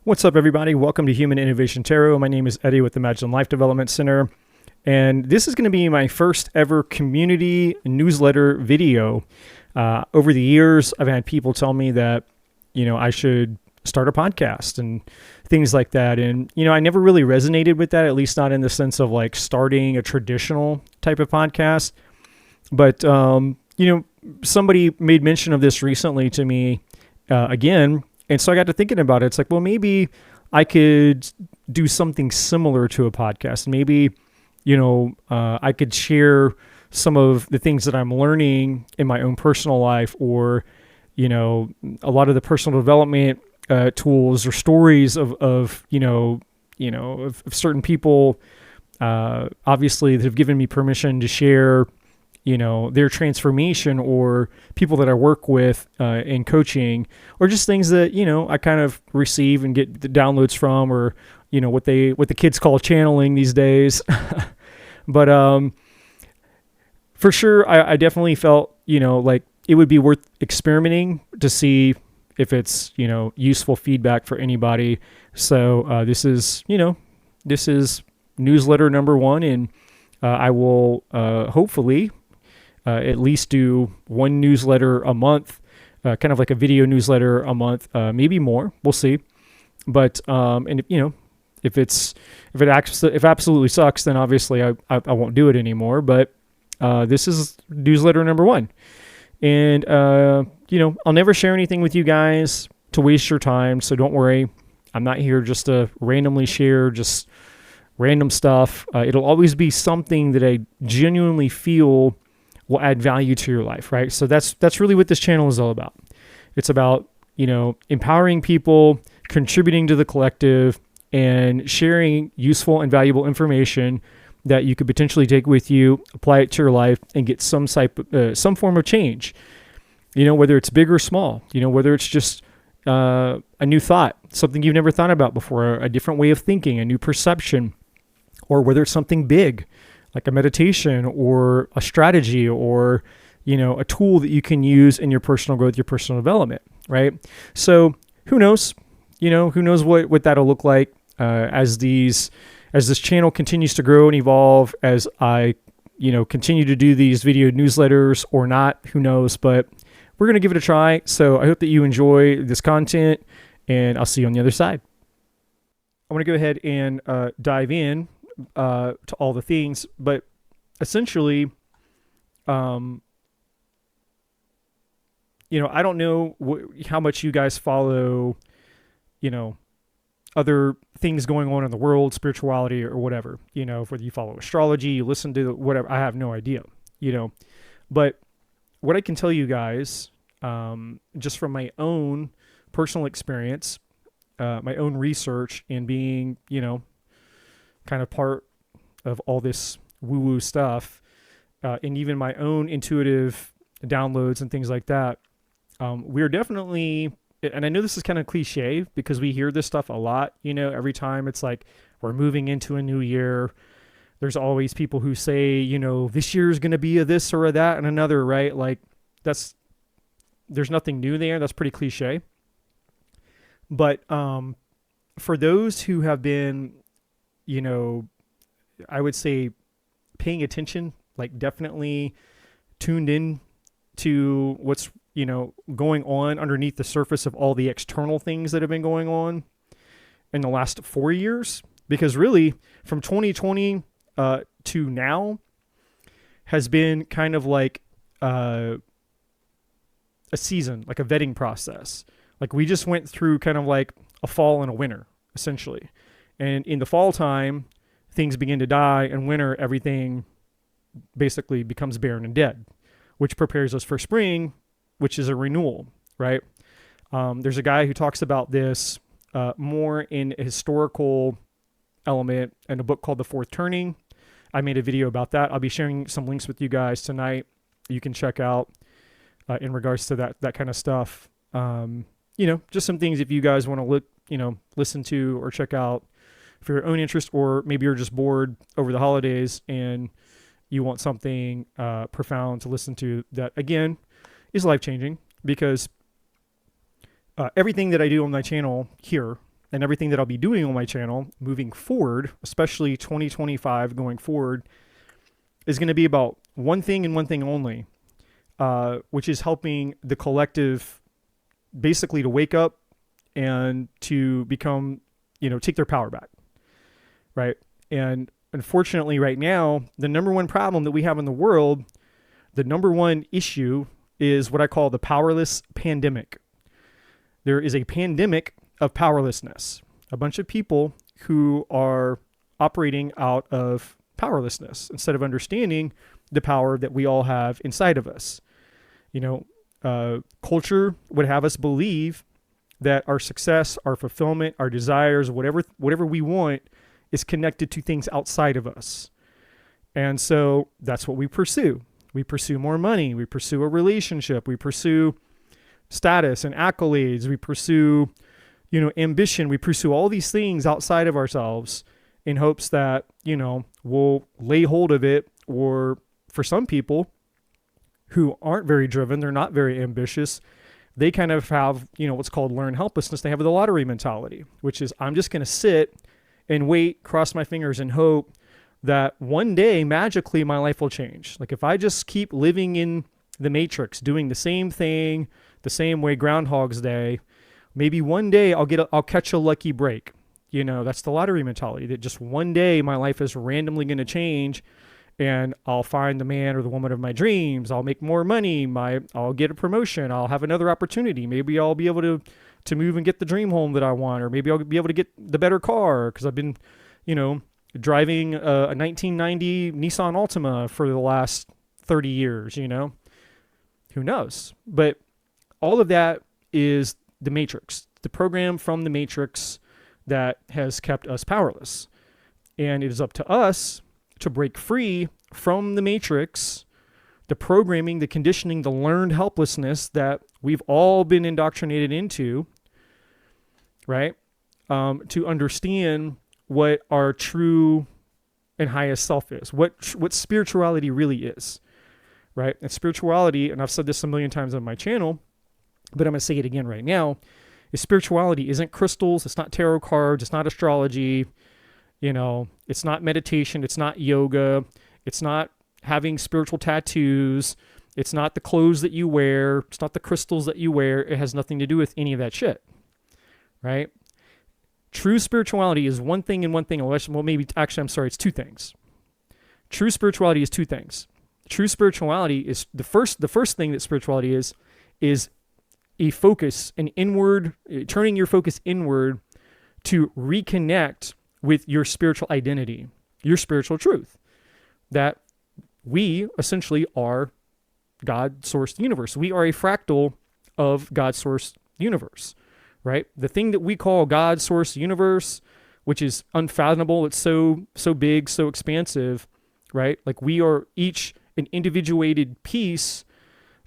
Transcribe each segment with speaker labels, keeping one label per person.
Speaker 1: What's up, everybody? Welcome to Human Innovation Tarot. My name is Eddie with the Imagine Life Development Center, and this is going to be my first ever community newsletter video. Over the years, I've had people tell me that, I should start a podcast and things like that. And, I never really resonated with that, at least not in the sense of like starting a traditional type of podcast. But, somebody made mention of this recently to me again. And so I got to thinking about it. It's like, well, maybe I could do something similar to a podcast. Maybe, I could share some of the things that I'm learning in my own personal life, or, a lot of the personal development tools or stories of certain people, obviously, that have given me permission to share their transformation, or people that I work with in coaching, or just things that, I kind of receive and get the downloads from, or, what the kids call channeling these days. But for sure, I definitely felt, like it would be worth experimenting to see if it's, useful feedback for anybody. So this is newsletter number one, and I will hopefully at least do one newsletter a month, kind of like a video newsletter a month, maybe more. We'll see. But and if it absolutely sucks, then obviously I won't do it anymore. But this is newsletter number one, and I'll never share anything with you guys to waste your time. So don't worry, I'm not here just to randomly share just random stuff. It'll always be something that I genuinely feel will add value to your life, right? So that's really what this channel is all about. It's about, empowering people, contributing to the collective, and sharing useful and valuable information that you could potentially take with you, apply it to your life, and get some form of change. Whether it's big or small, whether it's just a new thought, something you've never thought about before, a different way of thinking, a new perception, or whether it's something big, like a meditation or a strategy, or, a tool that you can use in your personal growth, your personal development, right? So who knows, who knows what that'll look like as this channel continues to grow and evolve, as I, continue to do these video newsletters or not, who knows, but we're going to give it a try. So I hope that you enjoy this content, and I'll see you on the other side. I want to go ahead and dive in to all the things, but essentially, I don't know how much you guys follow, other things going on in the world, spirituality or whatever, whether you follow astrology, you listen to whatever, I have no idea, but what I can tell you guys, just from my own personal experience, my own research, and being, kind of part of all this woo-woo stuff, and even my own intuitive downloads and things like that, we're definitely, and I know this is kind of cliche because we hear this stuff a lot, every time it's like we're moving into a new year, there's always people who say, this year is going to be a this or a that and another, right? Like there's nothing new there. That's pretty cliche. But for those who have been, I would say paying attention, like definitely tuned in to what's, going on underneath the surface of all the external things that have been going on in the last 4 years, because really from 2020 to now has been kind of like a season, like a vetting process. Like we just went through kind of like a fall and a winter, essentially. And in the fall time, things begin to die, and winter, everything basically becomes barren and dead, which prepares us for spring, which is a renewal, right? There's a guy who talks about this more in a historical element in a book called The Fourth Turning. I made a video about that. I'll be sharing some links with you guys tonight. You can check out in regards to that kind of stuff. Just some things if you guys want to look, listen to or check out for your own interest, or maybe you're just bored over the holidays and you want something profound to listen to that, again, is life-changing, because everything that I do on my channel here and everything that I'll be doing on my channel moving forward, especially 2025 going forward, is going to be about one thing and one thing only, which is helping the collective basically to wake up and to become, take their power back, right? And unfortunately right now, the number one problem that we have in the world, the number one issue is what I call the powerless pandemic. There is a pandemic of powerlessness. A bunch of people who are operating out of powerlessness instead of understanding the power that we all have inside of us. Culture would have us believe that our success, our fulfillment, our desires, whatever we want is connected to things outside of us. And so that's what we pursue. We pursue more money. We pursue a relationship. We pursue status and accolades. We pursue, ambition. We pursue all these things outside of ourselves in hopes that, we'll lay hold of it. Or for some people who aren't very driven, they're not very ambitious, they kind of have, what's called learned helplessness. They have the lottery mentality, which is I'm just going to sit and wait, cross my fingers and hope that one day magically my life will change. Like if I just keep living in the matrix, doing the same thing, the same way, Groundhog's Day, maybe one day I'll catch a lucky break. That's the lottery mentality, that just one day my life is randomly going to change and I'll find the man or the woman of my dreams. I'll make more money. I'll get a promotion. I'll have another opportunity. Maybe I'll be able to move and get the dream home that I want, or maybe I'll be able to get the better car because I've been, driving a 1990 Nissan Altima for the last 30 years, Who knows? But all of that is the matrix, the program from the matrix that has kept us powerless. And it is up to us to break free from the matrix, the programming, the conditioning, the learned helplessness that we've all been indoctrinated into, right? To understand what our true and highest self is, what spirituality really is, right? And spirituality, and I've said this a million times on my channel, but I'm going to say it again right now, is spirituality isn't crystals, it's not tarot cards, it's not astrology, it's not meditation, it's not yoga, it's not having spiritual tattoos, it's not the clothes that you wear, it's not the crystals that you wear, it has nothing to do with any of that shit, right? True spirituality is one thing and one thing, it's two things. True spirituality is two things. True spirituality is the first thing that spirituality is a focus, an inward, turning your focus inward to reconnect with your spiritual identity, your spiritual truth, that we essentially are God-sourced universe. We are a fractal of God-sourced universe, right? The thing that we call God-sourced universe, which is unfathomable, it's so big, so expansive, right? Like we are each an individuated piece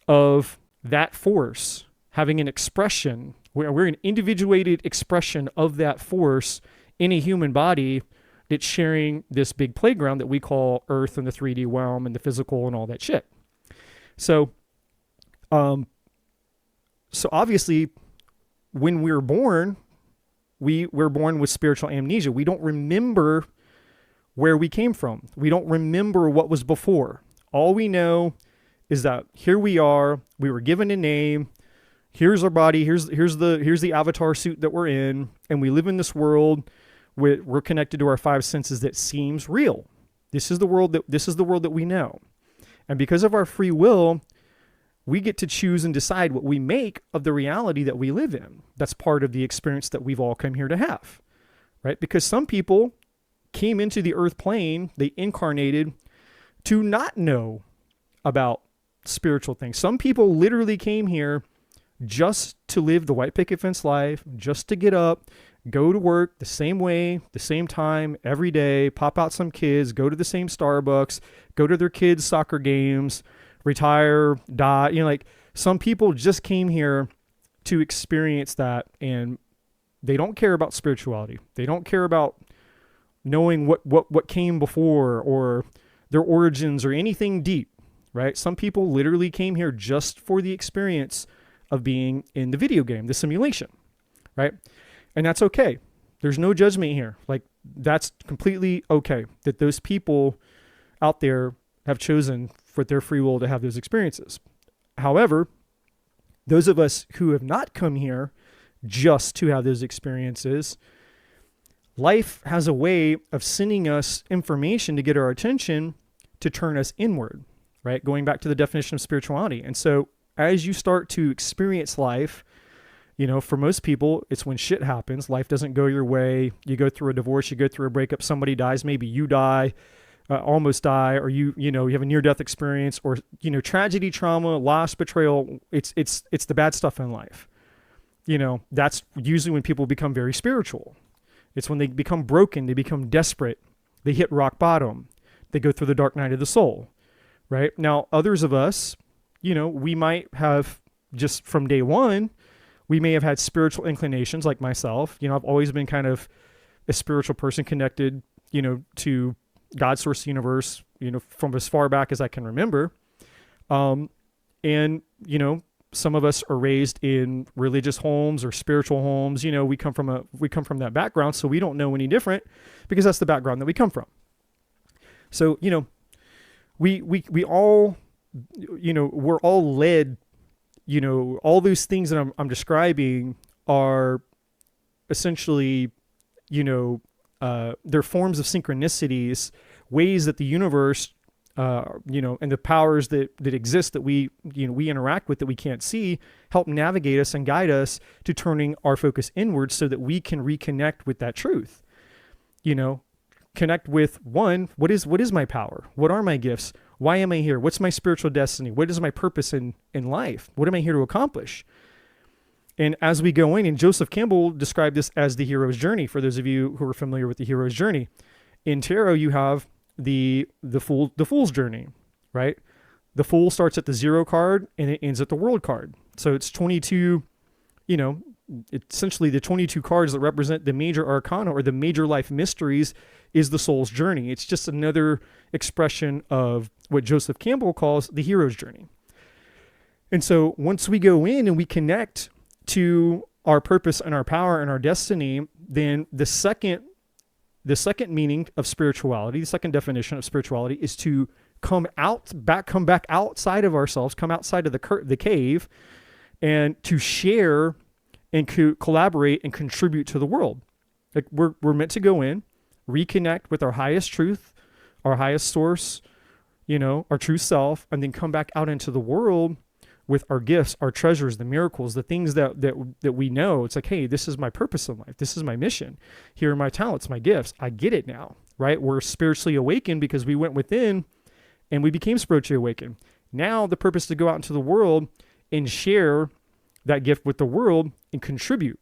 Speaker 1: of that force having an expression. We're an individuated expression of that force in a human body that's sharing this big playground that we call Earth and the 3D realm and the physical and all that shit. So obviously, when we're born, we're born with spiritual amnesia. We don't remember where we came from. We don't remember what was before. All we know is that here we are. We were given a name. Here's our body. Here's the avatar suit that we're in, and we live in this world. We're connected to our five senses that seems real. This is the world that we know, and because of our free will, we get to choose and decide what we make of the reality that we live in. That's part of the experience that we've all come here to have, right? Because some people came into the earth plane, they incarnated to not know about spiritual things. Some people literally came here just to live the white picket fence life, just to get up, go to work the same way, the same time, every day, pop out some kids, go to the same Starbucks, go to their kids' soccer games, retire, die. Like some people just came here to experience that, and they don't care about spirituality. They don't care about knowing what came before or their origins or anything deep, right? Some people literally came here just for the experience of being in the video game, the simulation, right? And that's okay. There's no judgment here. Like, that's completely okay that those people out there have chosen for their free will to have those experiences. However, those of us who have not come here just to have those experiences, life has a way of sending us information to get our attention to turn us inward, right? Going back to the definition of spirituality. And so as you start to experience life, you know, for most people, it's when shit happens. Life doesn't go your way. You go through a divorce, you go through a breakup, somebody dies, maybe you die, almost die, or you have a near-death experience, or, you know, tragedy, trauma, loss, betrayal. It's the bad stuff in life. You know, that's usually when people become very spiritual. It's when they become broken, they become desperate, they hit rock bottom, they go through the dark night of the soul, right? Now, others of us, you know, we might have just from day one, we may have had spiritual inclinations like myself. You know, I've always been kind of a spiritual person connected, you know, to God, source, the universe, you know, from as far back as I can remember. And, you know, some of us are raised in religious homes or spiritual homes. You know, we come from that background, so we don't know any different because that's the background that we come from. So, you know, we all, you know, we're all led, you know, all those things that I'm describing are essentially, you know, they're forms of synchronicities, ways that the universe, you know, and the powers that exist that we interact with that we can't see, help navigate us and guide us to turning our focus inward so that we can reconnect with that truth. You know, connect with one, what is my power? What are my gifts? Why am I here? What's my spiritual destiny? What is my purpose in life? What am I here to accomplish? And as we go in, and Joseph Campbell described this as the hero's journey, for those of you who are familiar with the hero's journey. In tarot, you have the fool's journey, right? The fool starts at the 0 card and it ends at the world card. So it's 22, you know, essentially the 22 cards that represent the major arcana or the major life mysteries is the soul's journey. It's just another expression of what Joseph Campbell calls the hero's journey. And so once we go in and we connect to our purpose and our power and our destiny, then the second meaning of spirituality, the second definition of spirituality, is to come back outside of ourselves, come outside of the cave, and to share and collaborate and contribute to the world. Like we're meant to go in, reconnect with our highest truth, our highest source, you know, our true self, and then come back out into the world with our gifts, our treasures, the miracles, the things that we know. It's like, hey, this is my purpose in life. This is my mission. Here are my talents, my gifts. I get it now, right? We're spiritually awakened because we went within and we became spiritually awakened. Now the purpose is to go out into the world and share that gift with the world and contribute.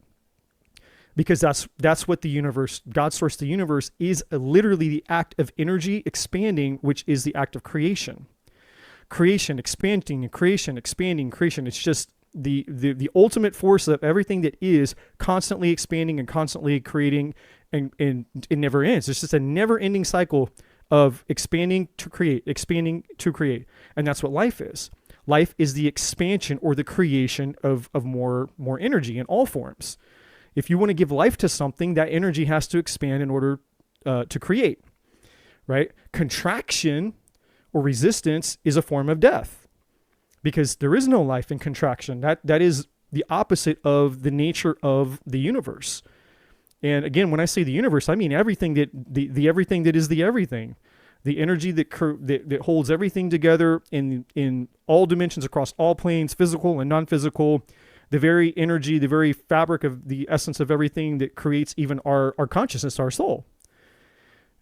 Speaker 1: Because that's what the universe, God source, the universe, is literally the act of energy expanding, which is the act of creation. Creation, expanding, creation, expanding, creation. It's just the ultimate force of everything that is constantly expanding and constantly creating, and it never ends. It's just a never-ending cycle of expanding to create, expanding to create. And that's what life is. Life is the expansion or the creation of more energy in all forms. If you want to give life to something, that energy has to expand in order to create, right? Contraction or resistance is a form of death because there is no life in contraction. That is the opposite of the nature of the universe. And again, when I say the universe, I mean everything that the everything that is the everything, the energy that holds everything together in all dimensions across all planes, physical and non-physical, the very energy, the very fabric of the essence of everything that creates even our consciousness, our soul.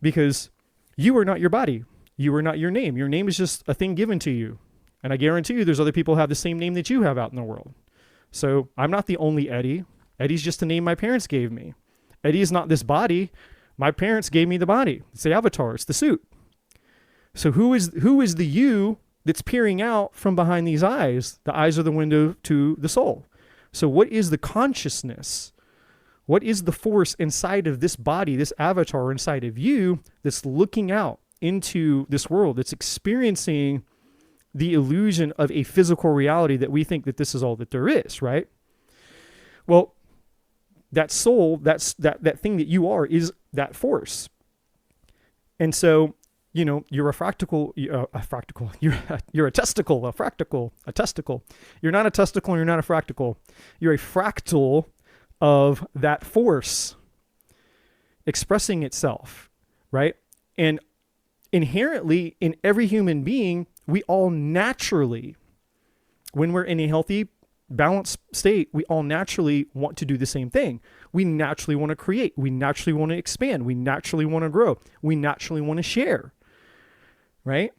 Speaker 1: Because you are not your body. You are not your name. Your name is just a thing given to you. And I guarantee you there's other people who have the same name that you have out in the world. So I'm not the only Eddie. Eddie's just the name my parents gave me. Eddie is not this body. My parents gave me the body. It's the avatar. It's the suit. So who is the you that's peering out from behind these eyes? The eyes are the window to the soul. So what is the consciousness? What is the force inside of this body, this avatar inside of you that's looking out into this world, that's experiencing the illusion of a physical reality that we think that this is all that there is, right? Well, that soul, that thing that you are, is that force. And so, you're a fractal, you're a testicle, a fractal, a testicle. You're not a testicle, and you're not a fractal. You're a fractal of that force expressing itself, right? And inherently in every human being, we all naturally, when we're in a healthy, balanced state, we all naturally want to do the same thing. We naturally want to create. We naturally want to expand. We naturally want to grow. We naturally want to share, right?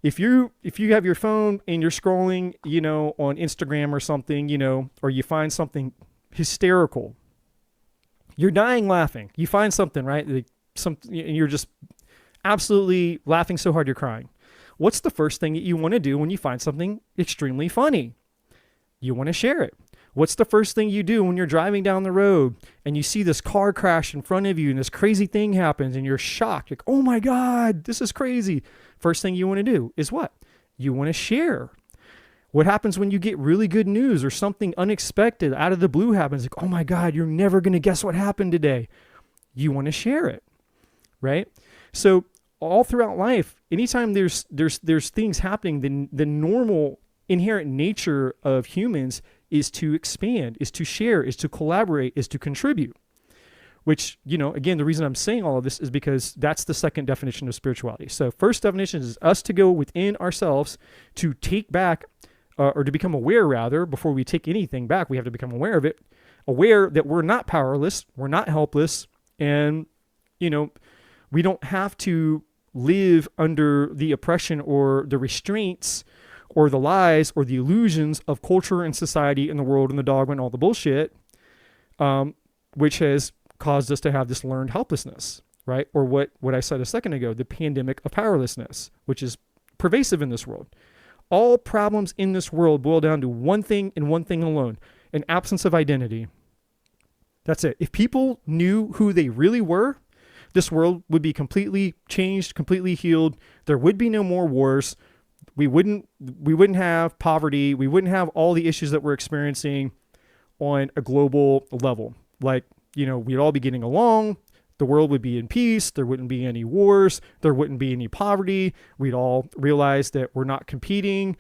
Speaker 1: If you have your phone and you're scrolling, on Instagram or something, or you find something hysterical, you're dying laughing. You find something, right? And you're just absolutely laughing so hard you're crying. What's the first thing that you want to do when you find something extremely funny? You want to share it. What's the first thing you do when you're driving down the road and you see this car crash in front of you and this crazy thing happens and you're shocked? Like, oh my God, this is crazy. First thing you want to do is what? You want to share. What happens when you get really good news or something unexpected out of the blue happens? Like, oh my God, you're never going to guess what happened today. You want to share it, right? So all throughout life, anytime there's things happening, the normal inherent nature of humans is to expand, is to share, is to collaborate, is to contribute. Which, again, the reason I'm saying all of this is because that's the second definition of spirituality. So first definition is us to go within ourselves to take back, or to become aware rather, before we take anything back, we have to become aware of it, aware that we're not powerless, we're not helpless, and, we don't have to live under the oppression or the restraints or the lies or the illusions of culture and society and the world and the dogma and all the bullshit, which has caused us to have this learned helplessness, right? Or what I said a second ago, the pandemic of powerlessness, which is pervasive in this world. All problems in this world boil down to one thing and one thing alone: an absence of identity. That's it. If people knew who they really were, this world would be completely changed, completely healed. There would be no more wars. We wouldn't have poverty. We wouldn't have all the issues that we're experiencing on a global level. Like, we'd all be getting along. The world would be in peace. There wouldn't be any wars. There wouldn't be any poverty. We'd all realize that we're not competing.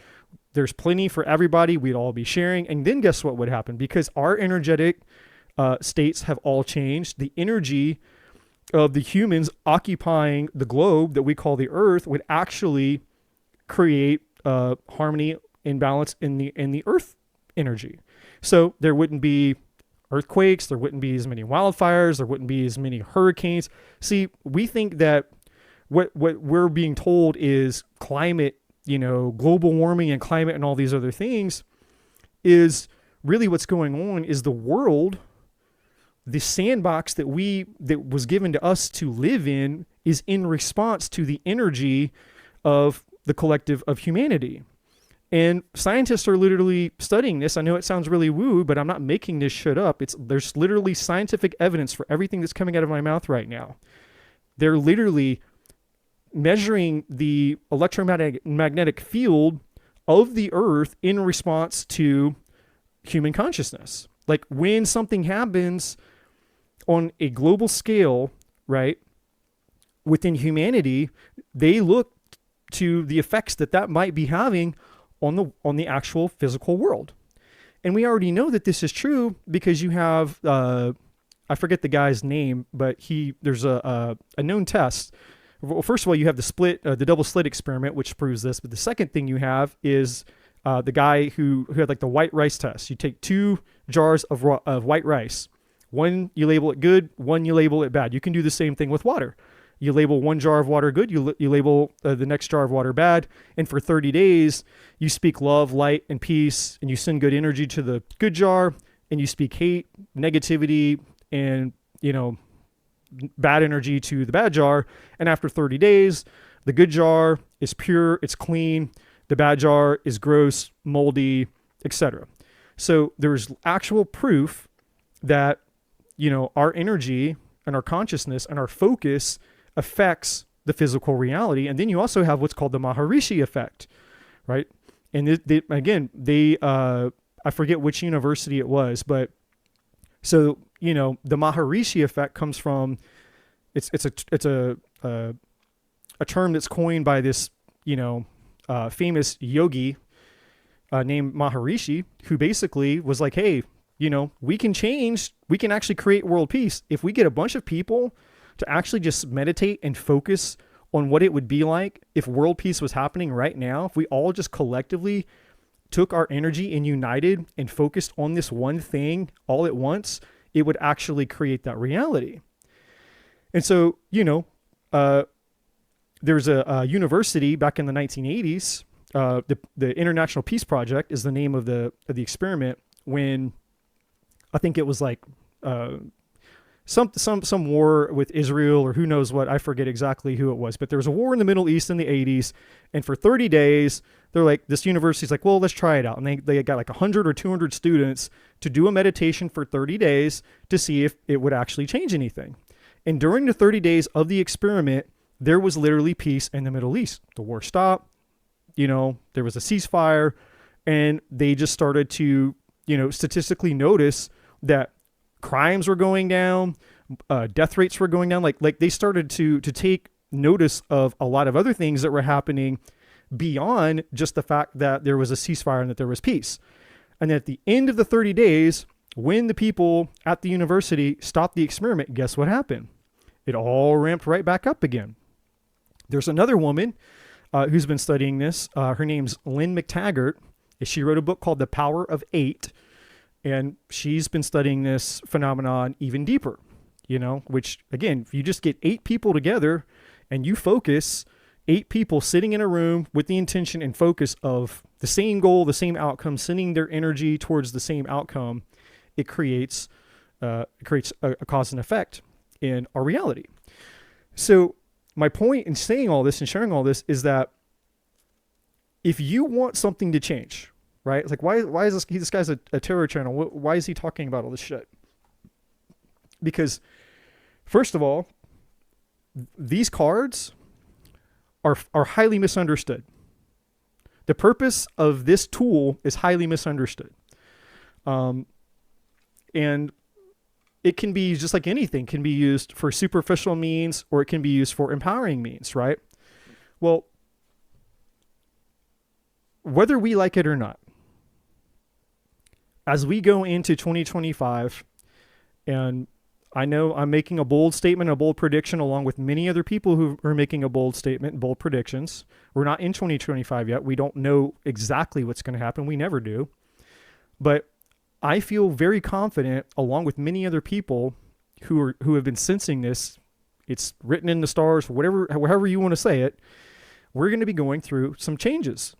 Speaker 1: There's plenty for everybody. We'd all be sharing. And then guess what would happen? Because our energetic states have all changed. The energy of the humans occupying the globe that we call the earth would actually create harmony and balance in the earth energy. So there wouldn't be earthquakes, there wouldn't be as many wildfires, there wouldn't be as many hurricanes. See, we think that what we're being told is climate, global warming and climate and all these other things, is really what's going on is the world, the sandbox that was given to us to live in, is in response to the energy of the collective of humanity. And scientists are literally studying this. I know it sounds really woo, but I'm not making this shit up. There's literally scientific evidence for everything that's coming out of my mouth right now. They're literally measuring the electromagnetic field of the earth in response to human consciousness. Like when something happens on a global scale, right, within humanity, they look to the effects that might be having on the actual physical world. And we already know that this is true because you have, I forget the guy's name, but there's a known test. Well, first of all, you have the double slit experiment, which proves this. But the second thing you have is the guy who had like the white rice test. You take 2 jars of white rice. One, you label it good. One, you label it bad. You can do the same thing with water. You label one jar of water good, you label the next jar of water bad, and for 30 days, you speak love, light, and peace, and you send good energy to the good jar, and you speak hate, negativity, and, bad energy to the bad jar, and after 30 days, the good jar is pure, it's clean, the bad jar is gross, moldy, etc. So there's actual proof that, our energy and our consciousness and our focus affects the physical reality. And then you also have what's called the Maharishi effect, right? And again, I forget which university it was, but So, the Maharishi effect comes from, it's a term that's coined by this, famous yogi named Maharishi, who basically was like, hey, we can actually create world peace if we get a bunch of people to actually just meditate and focus on what it would be like if world peace was happening right now. If we all just collectively took our energy and united and focused on this one thing all at once, it would actually create that reality. And so, there's a university back in the 1980s. The International Peace Project is the name of the experiment. When I think it was like some war with Israel, or who knows what, I forget exactly who it was, but there was a war in the Middle East in the 80s, and for 30 days, they're like, this university's like, well, let's try it out. And they got like 100 or 200 students to do a meditation for 30 days to see if it would actually change anything. And during the 30 days of the experiment, there was literally peace in the Middle East. The war stopped, there was a ceasefire, and they just started to, statistically notice that crimes were going down, death rates were going down. Like they started to take notice of a lot of other things that were happening beyond just the fact that there was a ceasefire and that there was peace. And at the end of the 30 days, when the people at the university stopped the experiment, guess what happened? It all ramped right back up again. There's another woman who's been studying this. Her name's Lynn McTaggart. She wrote a book called The Power of Eight. And she's been studying this phenomenon even deeper, which, again, if you just get 8 people together and you focus, 8 people sitting in a room with the intention and focus of the same goal, the same outcome, sending their energy towards the same outcome, it creates a cause and effect in our reality. So my point in saying all this and sharing all this is that if you want something to change, right? It's like, why is this guy's a terror channel? Why is he talking about all this shit? Because first of all, these cards are highly misunderstood. The purpose of this tool is highly misunderstood. And it can be just like anything, can be used for superficial means, or it can be used for empowering means, right? Well, whether we like it or not, as we go into 2025, and I know I'm making a bold statement, a bold prediction, along with many other people who are making a bold statement and bold predictions. We're not in 2025 yet. We don't know exactly what's going to happen. We never do. But I feel very confident, along with many other people who have been sensing this. It's written in the stars, however you want to say it. We're going to be going through some changes,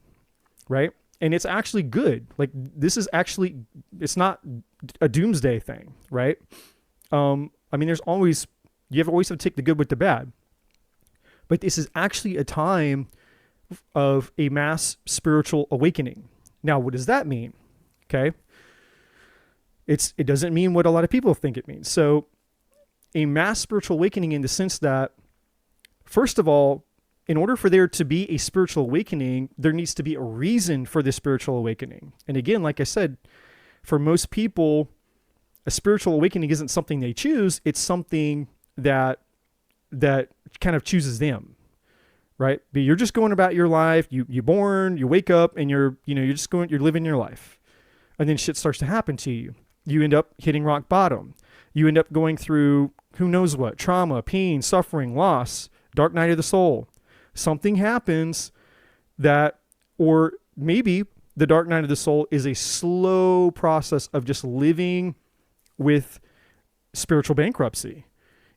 Speaker 1: right? And it's actually good. Like, this is actually, it's not a doomsday thing, right? I mean, you always have to take the good with the bad. But this is actually a time of a mass spiritual awakening. Now, what does that mean? Okay. It doesn't mean what a lot of people think it means. So a mass spiritual awakening in the sense that, first of all, in order for there to be a spiritual awakening, there needs to be a reason for the spiritual awakening. And again, like I said, for most people, a spiritual awakening isn't something they choose. It's something that kind of chooses them, right? But you're just going about your life. You're born, you wake up, and you're living your life. And then shit starts to happen to you. You end up hitting rock bottom. You end up going through who knows what, trauma, pain, suffering, loss, dark night of the soul. Something happens that, or maybe the dark night of the soul is a slow process of just living with spiritual bankruptcy.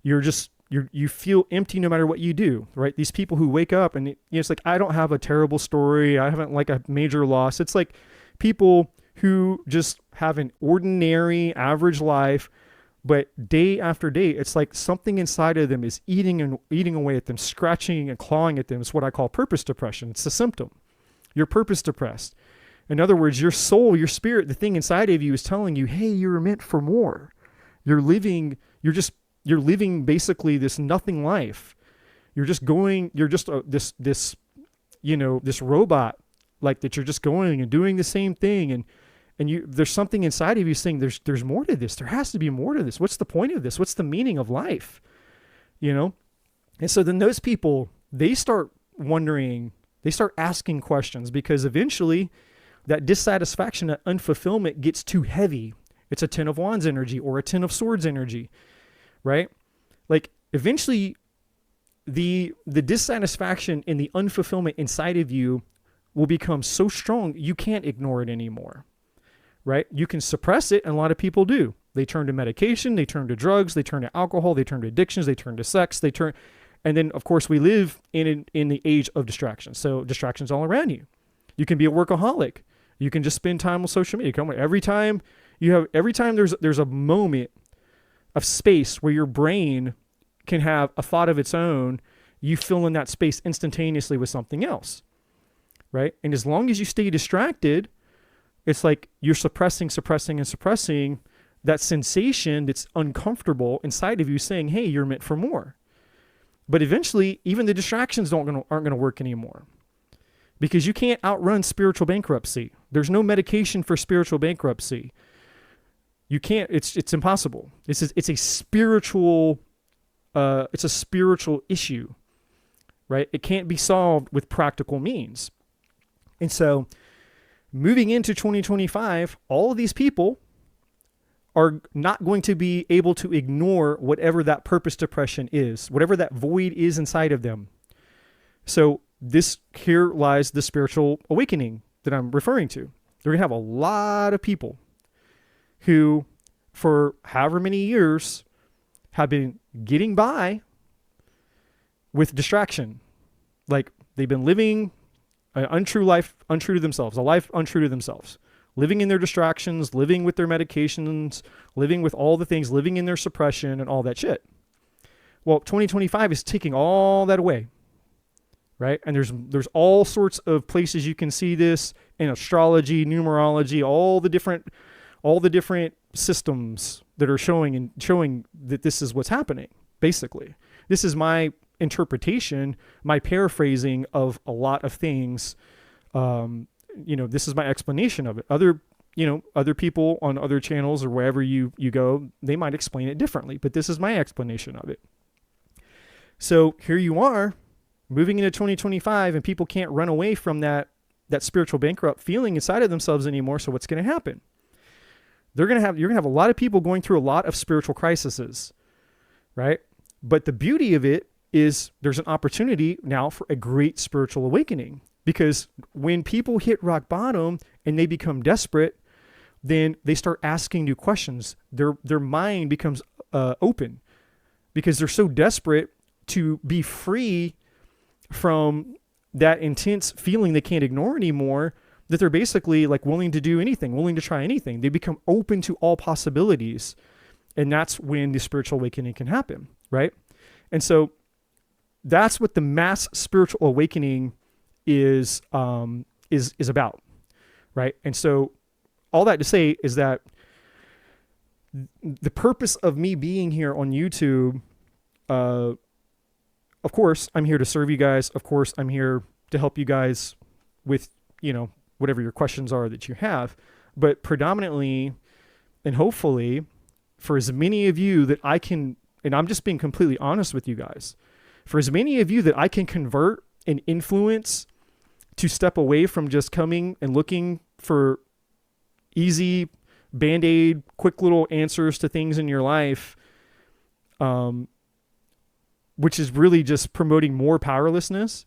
Speaker 1: You feel empty no matter what you do, right? These people who wake up and it's like, I don't have a terrible story. I haven't like a major loss. It's like people who just have an ordinary average life, but day after day, it's like something inside of them is eating away at them, scratching and clawing at them. It's what I call purpose depression. It's a symptom. You're purpose depressed. In other words, your soul, your spirit, the thing inside of you is telling you, hey, you're meant for more. You're living basically this nothing life. You're just this robot, like that you're just going and doing the same thing. And there's something inside of you saying there's more to this. There has to be more to this. What's the point of this? What's the meaning of life? You know? And so then those people, they start wondering, they start asking questions, because eventually that dissatisfaction, that unfulfillment gets too heavy. It's a 10 of Wands energy or a 10 of Swords energy, right? Like eventually the dissatisfaction and the unfulfillment inside of you will become so strong you can't ignore it anymore, right? You can suppress it, and a lot of people do. They turn to medication, they turn to drugs, they turn to alcohol, they turn to addictions, they turn to sex, and then of course we live in the age of distractions. So distractions all around you. You can be a workaholic. You can just spend time on social media. Every time there's a moment of space where your brain can have a thought of its own, you fill in that space instantaneously with something else, right? And as long as you stay distracted, it's like you're suppressing that sensation that's uncomfortable inside of you, saying, hey, you're meant for more. But eventually, even the distractions aren't going to work anymore, because you can't outrun spiritual bankruptcy. There's no medication for spiritual bankruptcy. You can't. It's impossible. It's a spiritual issue, right? It can't be solved with practical means. And so, moving into 2025, all of these people are not going to be able to ignore whatever that purpose depression is, whatever that void is inside of them. So here lies the spiritual awakening that I'm referring to. They're going to have a lot of people who, for however many years, have been getting by with distraction. Like they've been living an untrue life, untrue to themselves, a life untrue to themselves. Living in their distractions, living with their medications, living with all the things, living in their suppression and all that shit. Well, 2025 is taking all that away, right? And there's all sorts of places you can see this in astrology, numerology, all the different systems that are showing that this is what's happening. Basically, this is my interpretation, my paraphrasing of a lot of things. This is my explanation of it. Other people on other channels or wherever you go, they might explain it differently, but this is my explanation of it. So here you are moving into 2025, and people can't run away from that spiritual bankrupt feeling inside of themselves anymore. So what's going to happen? You're going to have a lot of people going through a lot of spiritual crises, right? But the beauty of it is there's an opportunity now for a great spiritual awakening. Because when people hit rock bottom and they become desperate, then they start asking new questions. Their mind becomes open, because they're so desperate to be free from that intense feeling they can't ignore anymore, that they're basically like willing to do anything, willing to try anything. They become open to all possibilities. And that's when the spiritual awakening can happen, right? And so that's what the mass spiritual awakening is about, right? And so all that to say is that the purpose of me being here on YouTube, of course, I'm here to serve you guys. Of course, I'm here to help you guys with, whatever your questions are that you have. But predominantly and hopefully for as many of you that I can, and I'm just being completely honest with you guys, for as many of you that I can convert and influence to step away from just coming and looking for easy Band-Aid, quick little answers to things in your life, which is really just promoting more powerlessness.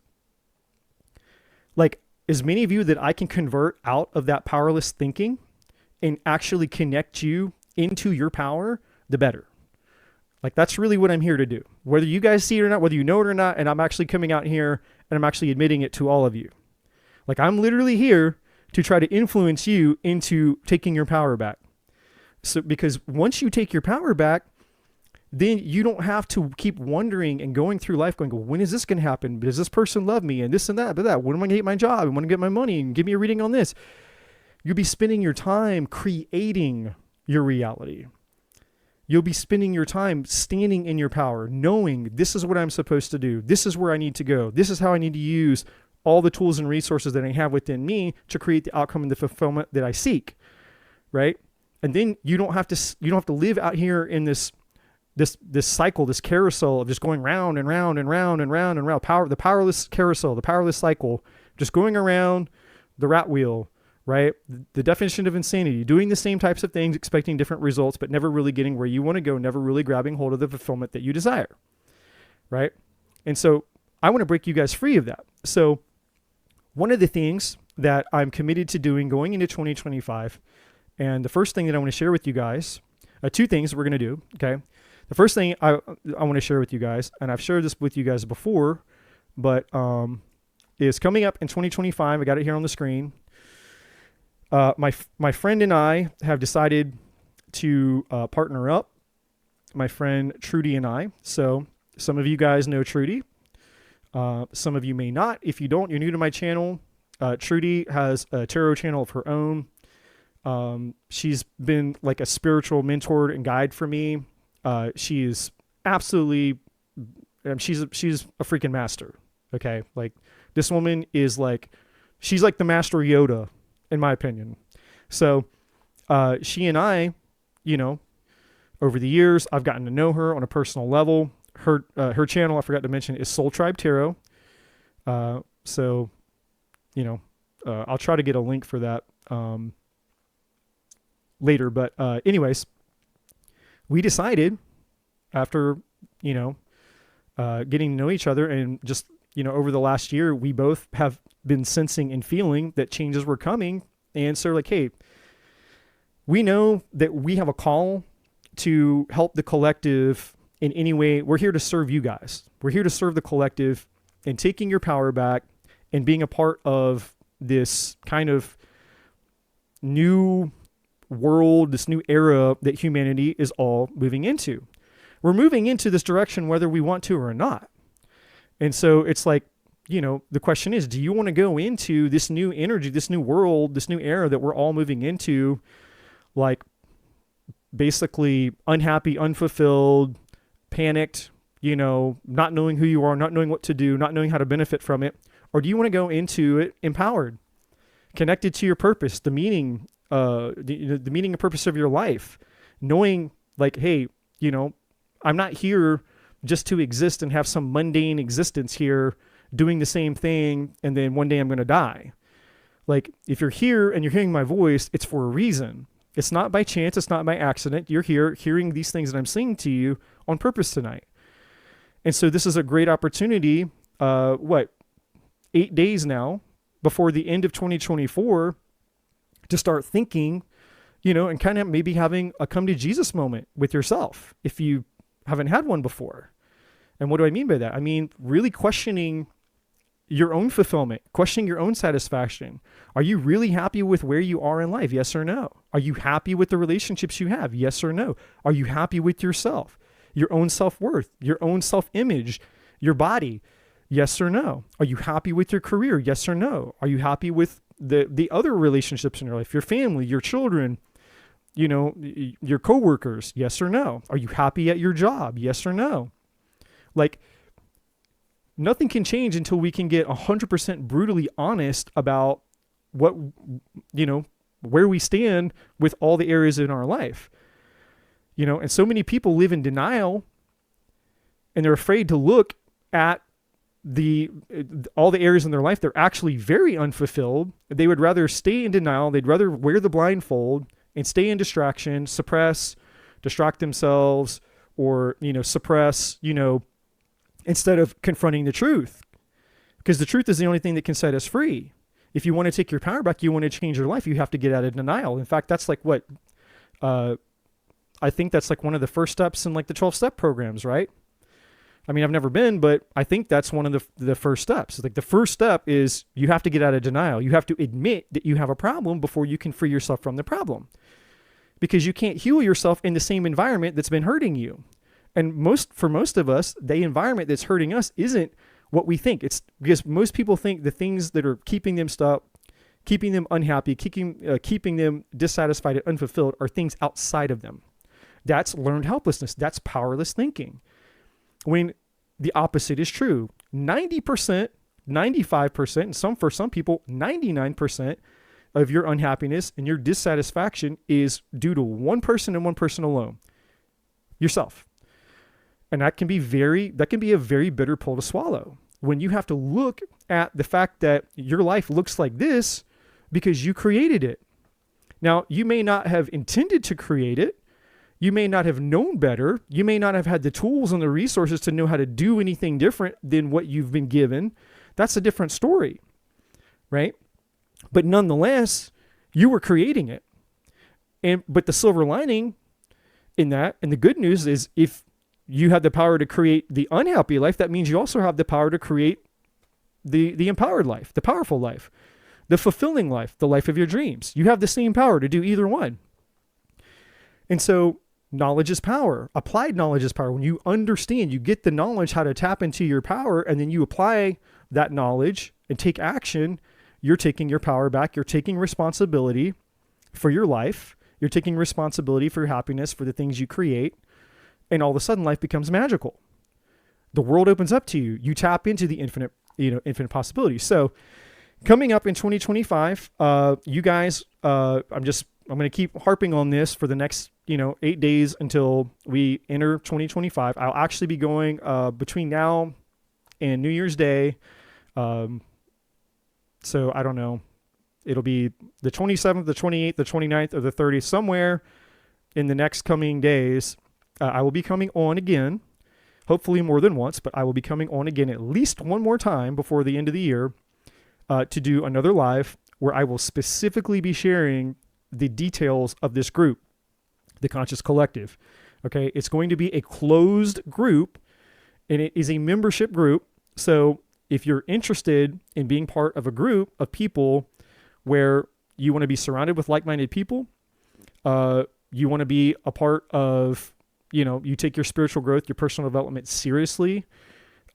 Speaker 1: Like, as many of you that I can convert out of that powerless thinking and actually connect you into your power, the better. Like, that's really what I'm here to do. Whether you guys see it or not, whether you know it or not, and I'm actually coming out here and I'm actually admitting it to all of you. Like, I'm literally here to try to influence you into taking your power back. So, because once you take your power back, then you don't have to keep wondering and going through life going, well, when is this going to happen? Does this person love me? And this and that, but that. When am I going to get my job? And when am I going to get my money? And give me a reading on this. You'll be spending your time creating your reality. You'll be spending your time standing in your power, knowing this is what I'm supposed to do. This is where I need to go. This is how I need to use all the tools and resources that I have within me to create the outcome and the fulfillment that I seek. right? And then you don't have to live out here in this cycle, this carousel of just going round and round and round and round and round. The powerless carousel, the powerless cycle, just going around the rat wheel, right? The definition of insanity, doing the same types of things, expecting different results, but never really getting where you want to go, never really grabbing hold of the fulfillment that you desire, right? And so I want to break you guys free of that. So one of the things that I'm committed to doing going into 2025, and the first thing that I want to share with you guys, two things we're going to do, okay? The first thing I want to share with you guys, and I've shared this with you guys before, but is coming up in 2025. I got it here on the screen. My friend and I have decided to partner up, my friend Trudy and I. So some of you guys know Trudy. Some of you may not. If you don't, you're new to my channel. Trudy has a tarot channel of her own. She's been like a spiritual mentor and guide for me. She is absolutely, she's a freaking master. Okay. Like this woman is like, she's like the master Yoda in my opinion. So, she and I, you know, over the years, I've gotten to know her on a personal level. Her channel, I forgot to mention, is Soul Tribe Tarot. So, you know, I'll try to get a link for that, later. But, anyways, we decided after, you know, getting to know each other and just, you know, over the last year, we both have been sensing and feeling that changes were coming. And so like, hey, we know that we have a call to help the collective in any way. We're here to serve you guys. We're here to serve the collective and taking your power back and being a part of this kind of new world, this new era that humanity is all moving into. We're moving into this direction whether we want to or not. And so it's like, you know, the question is, do you want to go into this new energy, this new world, this new era that we're all moving into, like basically unhappy, unfulfilled, panicked, you know, not knowing who you are, not knowing what to do, not knowing how to benefit from it? Or do you want to go into it empowered, connected to your purpose, the meaning, the meaning and purpose of your life, knowing like, hey, you know, I'm not here just to exist and have some mundane existence here doing the same thing, and then one day I'm going to die. Like, if you're here and you're hearing my voice, it's for a reason. It's not by chance. It's not by accident. You're here hearing these things that I'm saying to you on purpose tonight. And so this is a great opportunity, 8 days now before the end of 2024 to start thinking, you know, and kind of maybe having a come to Jesus moment with yourself if you haven't had one before. And what do I mean by that? I mean, really questioning your own fulfillment, questioning your own satisfaction. Are you really happy with where you are in life? Yes or no? Are you happy with the relationships you have? Yes or no? Are you happy with yourself, your own self-worth, your own self-image, your body? Yes or no? Are you happy with your career? Yes or no? Are you happy with the other relationships in your life, your family, your children, you know, your coworkers? Yes or no? Are you happy at your job? Yes or no? Like, nothing can change until we can get 100% brutally honest about what, you know, where we stand with all the areas in our life. You know, and so many people live in denial and they're afraid to look at all the areas in their life they're actually very unfulfilled. They would rather stay in denial. They'd rather wear the blindfold and stay in distraction, distract themselves, or, you know, suppress, you know, instead of confronting the truth. Because the truth is the only thing that can set us free. If you want to take your power back, you want to change your life, you have to get out of denial. In fact, that's like what, I think that's like one of the first steps in like the 12-step programs, right? I mean, I've never been, but I think that's one of the first steps. Like the first step is you have to get out of denial. You have to admit that you have a problem before you can free yourself from the problem. Because you can't heal yourself in the same environment that's been hurting you. And for most of us, the environment that's hurting us isn't what we think. It's because most people think the things that are keeping them stuck, keeping them unhappy, keeping them dissatisfied and unfulfilled are things outside of them. That's learned helplessness. That's powerless thinking. When the opposite is true, 90%, 95%, and for some people, 99%, of your unhappiness and your dissatisfaction is due to one person and one person alone, yourself. And that can be a very bitter pill to swallow when you have to look at the fact that your life looks like this because you created it. Now, you may not have intended to create it. You may not have known better. You may not have had the tools and the resources to know how to do anything different than what you've been given. That's a different story, right? But nonetheless, you were creating it. But the silver lining in that, and the good news is, if you have the power to create the unhappy life, that means you also have the power to create the empowered life, the powerful life, the fulfilling life, the life of your dreams. You have the same power to do either one. And so knowledge is power. Applied knowledge is power. When you understand, you get the knowledge how to tap into your power, and then you apply that knowledge and take action, you're taking your power back. You're taking responsibility for your life. You're taking responsibility for your happiness, for the things you create. And all of a sudden life becomes magical. The world opens up to you. You tap into the infinite possibilities. So coming up in 2025, you guys, I'm going to keep harping on this for the next, 8 days until we enter 2025. I'll actually be going, between now and New Year's Day. So I don't know. It'll be the 27th, the 28th, the 29th, or the 30th, somewhere in the next coming days. I will be coming on again, hopefully more than once, but I will be coming on again at least one more time before the end of the year to do another live where I will specifically be sharing the details of this group, the Conscious Collective. Okay, it's going to be a closed group, and it is a membership group. So if you're interested in being part of a group of people where you want to be surrounded with like-minded people, you want to be a part of, you take your spiritual growth, your personal development seriously,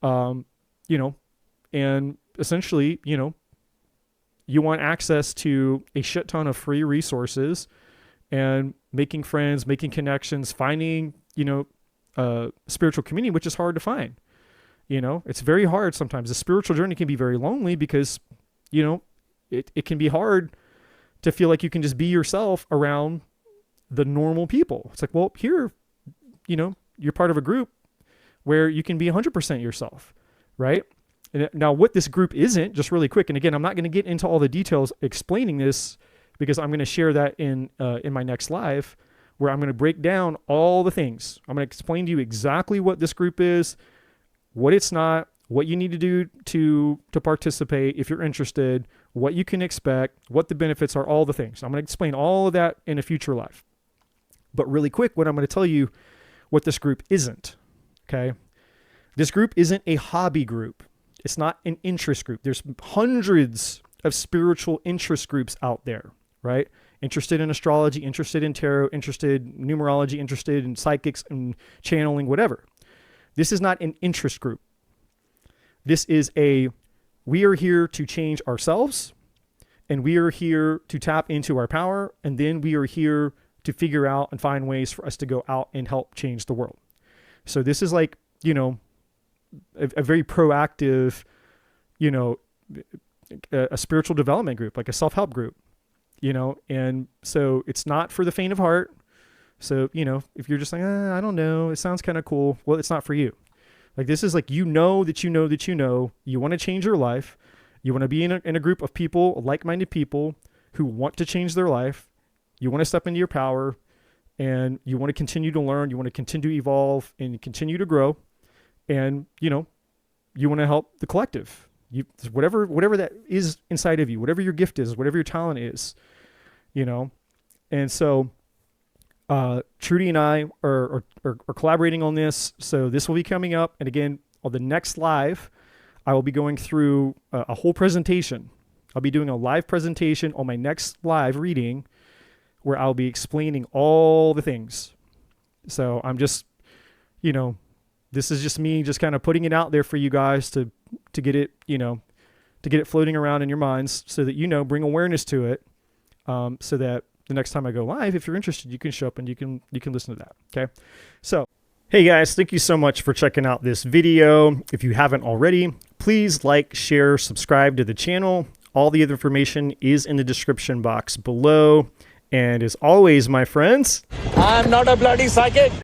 Speaker 1: and essentially, you want access to a shit ton of free resources and making friends, making connections, finding, spiritual community, which is hard to find. It's very hard sometimes. The spiritual journey can be very lonely because, it can be hard to feel like you can just be yourself around the normal people. It's like, well, here, you're part of a group where you can be 100% yourself, right? And now what this group isn't, just really quick, and again, I'm not going to get into all the details explaining this because I'm going to share that in my next live, where I'm going to break down all the things. I'm going to explain to you exactly what this group is, what it's not, what you need to do to participate if you're interested, what you can expect, what the benefits are, all the things. I'm going to explain all of that in a future live. But really quick, what I'm going to tell you what this group isn't, okay? This group isn't a hobby group. It's not an interest group. There's hundreds of spiritual interest groups out there, right? Interested in astrology, interested in tarot, interested in numerology, interested in psychics and channeling, whatever. This is not an interest group. This is we are here to change ourselves, and we are here to tap into our power, and then we are here to figure out and find ways for us to go out and help change the world. So this is like, a very proactive, a spiritual development group, like a self-help group, and so it's not for the faint of heart. So, if you're just like, I don't know, it sounds kind of cool. Well, it's not for you. Like, this is like, you want to change your life. You want to be in a group of people, like-minded people who want to change their life. You want to step into your power, and you want to continue to learn. You want to continue to evolve and continue to grow. And, you want to help the collective. Whatever that is inside of you, whatever your gift is, whatever your talent is, And so Trudy and I are collaborating on this. So this will be coming up. And again, on the next live, I will be going through a whole presentation. I'll be doing a live presentation on my next live reading where I'll be explaining all the things. So I'm just, this is just me just kind of putting it out there for you guys to get it, to get it floating around in your minds so that, bring awareness to it, so that the next time I go live, if you're interested, you can show up and you can listen to that. Okay. So, hey guys, thank you so much for checking out this video. If you haven't already, please like, share, subscribe to the channel. All the other information is in the description box below. And as always, my friends,
Speaker 2: I'm not a bloody psychic.